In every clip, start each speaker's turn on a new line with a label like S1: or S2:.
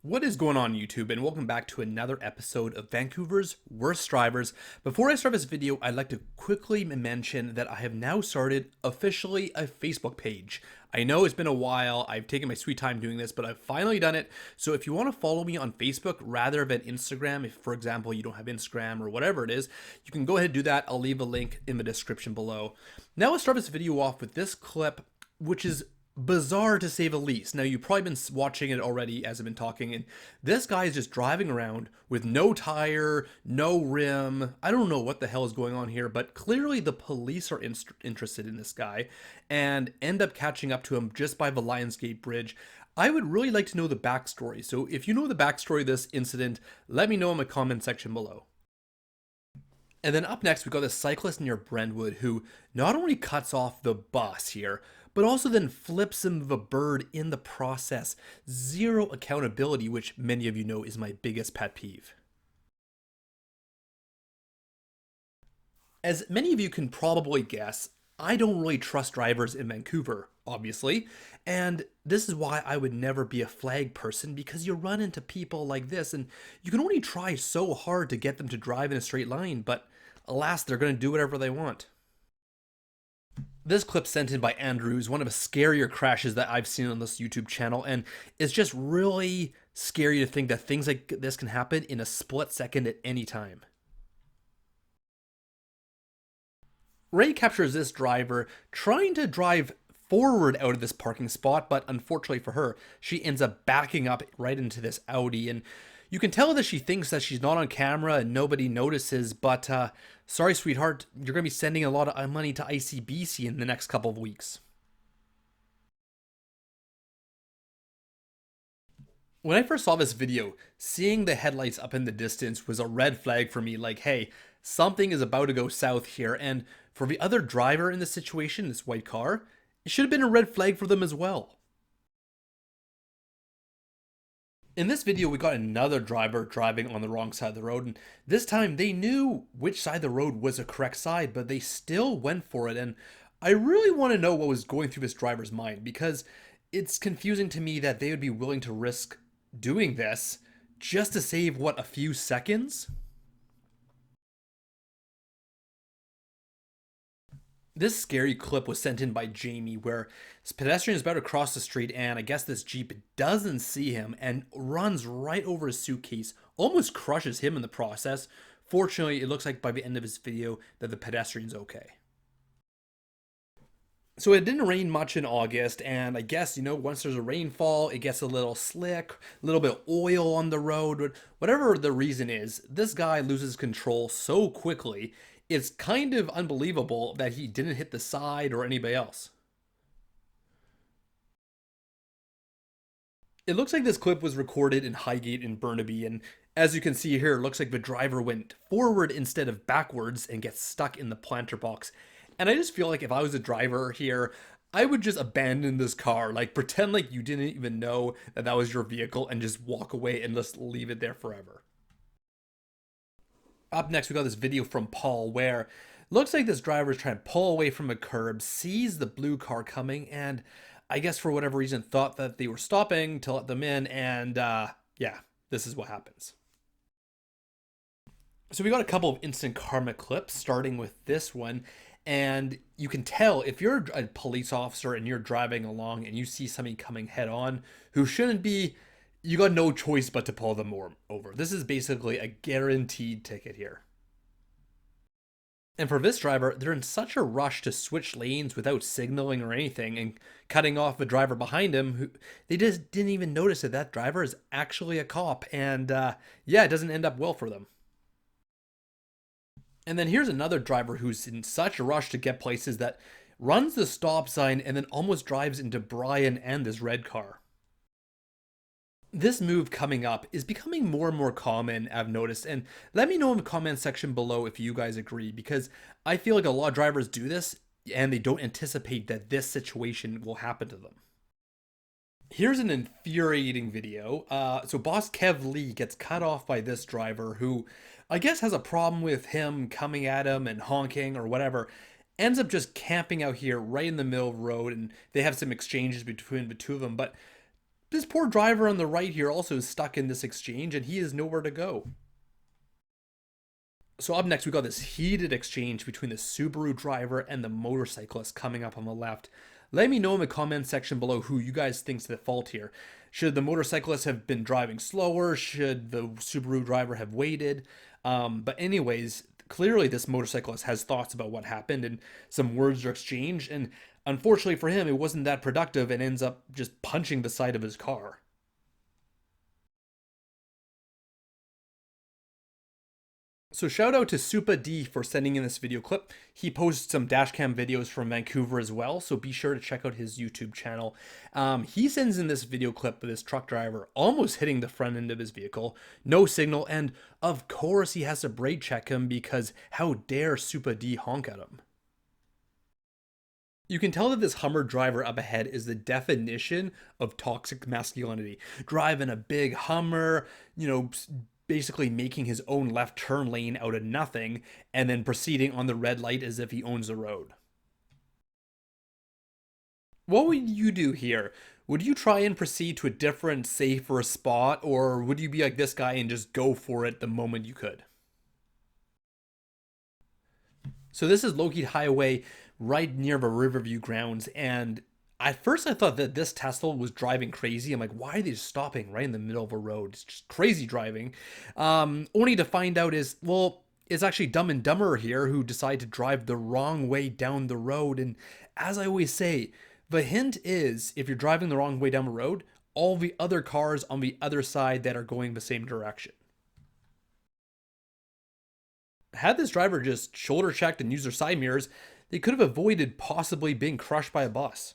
S1: What is going on YouTube, and welcome back to another episode of Vancouver's Worst Drivers. Before I start this video, I'd like to quickly mention that I have now started officially a Facebook page. I know it's been a while, I've taken my sweet time doing this, but I've finally done it. So if you want to follow me on Facebook rather than Instagram, if for example you don't have Instagram or whatever it is, you can go ahead and do that. I'll leave a link in the description below. Now let's start this video off with this clip, which is bizarre to say the least. Now, you've probably been watching it already as I've been talking, and this guy is just driving around with no tire, no rim. I don't know what the hell is going on here, but clearly the police are interested in this guy and end up catching up to him just by the Lionsgate Bridge. I would really like to know the backstory. So if you know the backstory of this incident, let me know in the comment section below. And then up next, we got this cyclist near Brentwood who not only cuts off the bus here, but also then flips him the bird in the process. Zero accountability, which many of you know is my biggest pet peeve. As many of you can probably guess, I don't really trust drivers in Vancouver, obviously, and this is why I would never be a flag person, because you run into people like this and you can only try so hard to get them to drive in a straight line, but alas, they're going to do whatever they want. This clip sent in by Andrew is one of the scarier crashes that I've seen on this YouTube channel, and it's just really scary to think that things like this can happen in a split second at any time. Ray captures this driver trying to drive forward out of this parking spot, but unfortunately for her, she ends up backing up right into this Audi, and you can tell that she thinks that she's not on camera and nobody notices, but sorry, sweetheart, you're going to be sending a lot of money to ICBC in the next couple of weeks. When I first saw this video, seeing the headlights up in the distance was a red flag for me, like, hey, something is about to go south here, and for the other driver in this situation, this white car, it should have been a red flag for them as well. In this video, we got another driver driving on the wrong side of the road, and this time they knew which side of the road was the correct side, but they still went for it, and I really want to know what was going through this driver's mind, because it's confusing to me that they would be willing to risk doing this just to save, what, a few seconds? This scary clip was sent in by Jamie, where this pedestrian is about to cross the street, and I guess this Jeep doesn't see him and runs right over his suitcase, almost crushes him in the process. Fortunately, it looks like by the end of this video that the pedestrian's okay. So it didn't rain much in August, and I guess, once there's a rainfall, it gets a little slick, a little bit of oil on the road. Whatever the reason is, this guy loses control so quickly, it's kind of unbelievable that he didn't hit the side or anybody else. It looks like this clip was recorded in Highgate in Burnaby, and as you can see here, it looks like the driver went forward instead of backwards and gets stuck in the planter box. And I just feel like if I was a driver here, I would just abandon this car, like pretend like you didn't even know that that was your vehicle and just walk away and just leave it there forever. Up next, we got this video from Paul where looks like this driver is trying to pull away from a curb, sees the blue car coming, and I guess for whatever reason thought that they were stopping to let them in, and yeah, this is what happens. So we got a couple of instant karma clips, starting with this one, and you can tell if you're a police officer and you're driving along and you see somebody coming head on who shouldn't be, you got no choice but to pull them over. This is basically a guaranteed ticket here. And for this driver, they're in such a rush to switch lanes without signaling or anything and cutting off the driver behind him, who they just didn't even notice that that driver is actually a cop. And yeah, it doesn't end up well for them. And then here's another driver who's in such a rush to get places that runs the stop sign and then almost drives into Brian and this red car. This move coming up is becoming more and more common, I've noticed, and let me know in the comment section below if you guys agree, because I feel like a lot of drivers do this and they don't anticipate that this situation will happen to them. Here's an infuriating video. So Boss Kev Lee gets cut off by this driver who I guess has a problem with him coming at him and honking or whatever. Ends up just camping out here right in the middle of the road, and they have some exchanges between the two of them. But This poor driver on the right here also is stuck in this exchange and he has nowhere to go. So up next, we got this heated exchange between the Subaru driver and the motorcyclist coming up on the left. Let me know in the comment section below who you guys think's at fault here. Should the motorcyclist have been driving slower? Should the Subaru driver have waited? But anyways, clearly this motorcyclist has thoughts about what happened and some words are exchanged. And unfortunately for him, it wasn't that productive and ends up just punching the side of his car. So shout out to Supa D for sending in this video clip. He posts some dashcam videos from Vancouver as well, so be sure to check out his YouTube channel. He sends in this video clip of this truck driver almost hitting the front end of his vehicle, no signal, and of course he has to brake check him because how dare Supa D honk at him. You can tell that this Hummer driver up ahead is the definition of toxic masculinity. Driving a big Hummer, basically making his own left turn lane out of nothing, and then proceeding on the red light as if he owns the road. What would you do here? Would you try and proceed to a different, safer spot, or would you be like this guy and just go for it the moment you could? So this is Lockheed Highway right near the Riverview grounds, and at first I thought that this Tesla was driving crazy. I'm like, why are they just stopping right in the middle of a road? It's just crazy driving. Only to find out is, well, it's actually Dumb and Dumber here who decide to drive the wrong way down the road. And as I always say, the hint is if you're driving the wrong way down the road, all the other cars on the other side that are going the same direction. Had this driver just shoulder checked and used their side mirrors, they could have avoided possibly being crushed by a bus.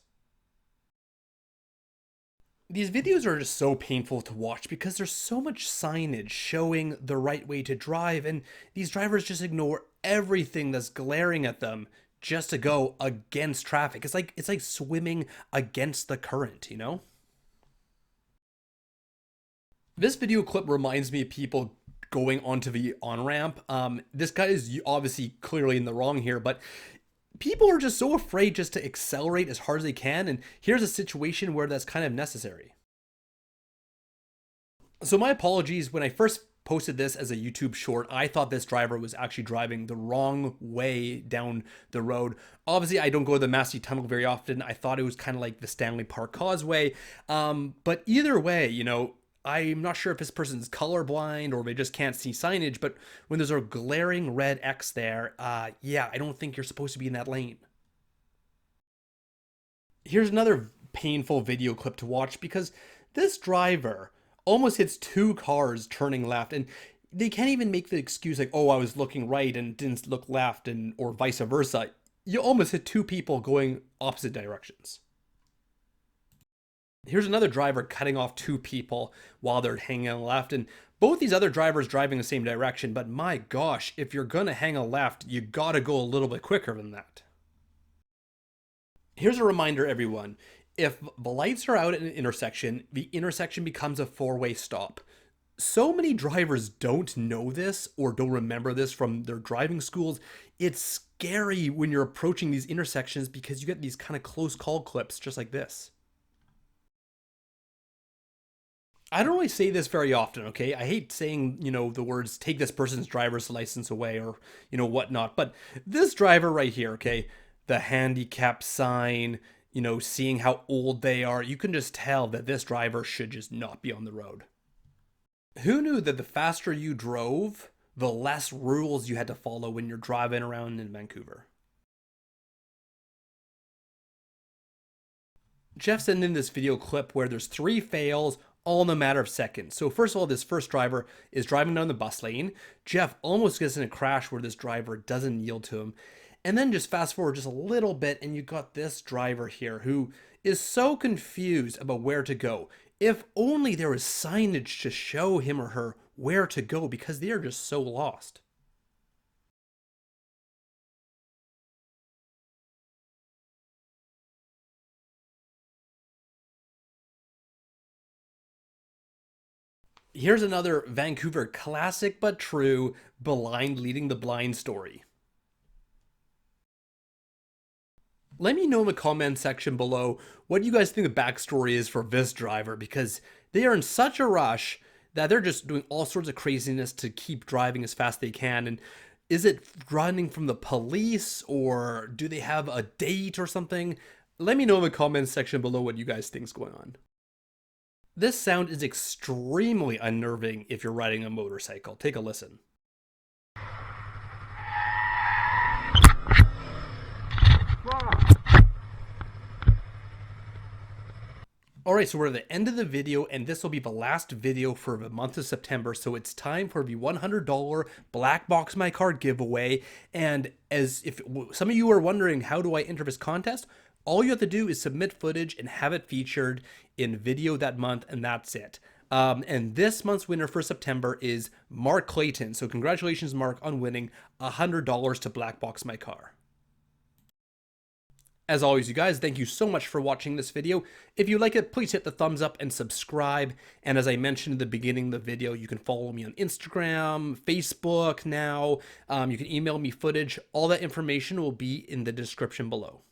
S1: These videos are just so painful to watch because there's so much signage showing the right way to drive, and these drivers just ignore everything that's glaring at them just to go against traffic. It's like swimming against the current, you know? This video clip reminds me of people going onto the on-ramp. This guy is obviously clearly in the wrong here, but people are just so afraid just to accelerate as hard as they can, and here's a situation where that's kind of necessary. So my apologies, when I first posted this as a YouTube short, I thought this driver was actually driving the wrong way down the road. Obviously, I don't go to the Massey Tunnel very often. I thought it was kind of like the Stanley Park Causeway. But either way, I'm not sure if this person's colorblind or they just can't see signage, but when there's a glaring red X there, yeah, I don't think you're supposed to be in that lane. Here's another painful video clip to watch because this driver almost hits two cars turning left, and they can't even make the excuse like, oh, I was looking right and didn't look left, and or vice versa. You almost hit two people going opposite directions. Here's another driver cutting off two people while they're hanging a left, and both these other drivers driving the same direction, but my gosh, if you're gonna hang a left, you gotta go a little bit quicker than that. Here's a reminder, everyone. If the lights are out at an intersection, the intersection becomes a four-way stop. So many drivers don't know this or don't remember this from their driving schools. It's scary when you're approaching these intersections because you get these kind of close call clips just like this. I don't really say this very often, okay? I hate saying, the words take this person's driver's license away or, whatnot. But this driver right here, okay? The handicap sign, seeing how old they are, you can just tell that this driver should just not be on the road. Who knew that the faster you drove, the less rules you had to follow when you're driving around in Vancouver? Jeff sent in this video clip where there's three fails all in a matter of seconds. So first of all, this first driver is driving down the bus lane. Jeff almost gets in a crash where this driver doesn't yield to him. And then just fast forward just a little bit and you got this driver here who is so confused about where to go. If only there was signage to show him or her where to go because they are just so lost. Here's another Vancouver classic but true blind leading the blind story. Let me know in the comment section below what you guys think the backstory is for this driver, because they are in such a rush that they're just doing all sorts of craziness to keep driving as fast as they can. And is it running from the police, or do they have a date or something? Let me know in the comments section below what you guys think is going on. This sound is extremely unnerving if you're riding a motorcycle. Take a listen. Alright, so we're at the end of the video, and this will be the last video for the month of September, so it's time for the $100 Black Box My Car giveaway. And as if some of you are wondering, how do I enter this contest? All you have to do is submit footage and have it featured in video that month, and that's it. And this month's winner for September is Mark Clayton. So congratulations, Mark, on winning $100 to Black Box My Car. As always, you guys, thank you so much for watching this video. If you like it, please hit the thumbs up and subscribe. And as I mentioned at the beginning of the video, you can follow me on Instagram, Facebook now. You can email me footage. All that information will be in the description below.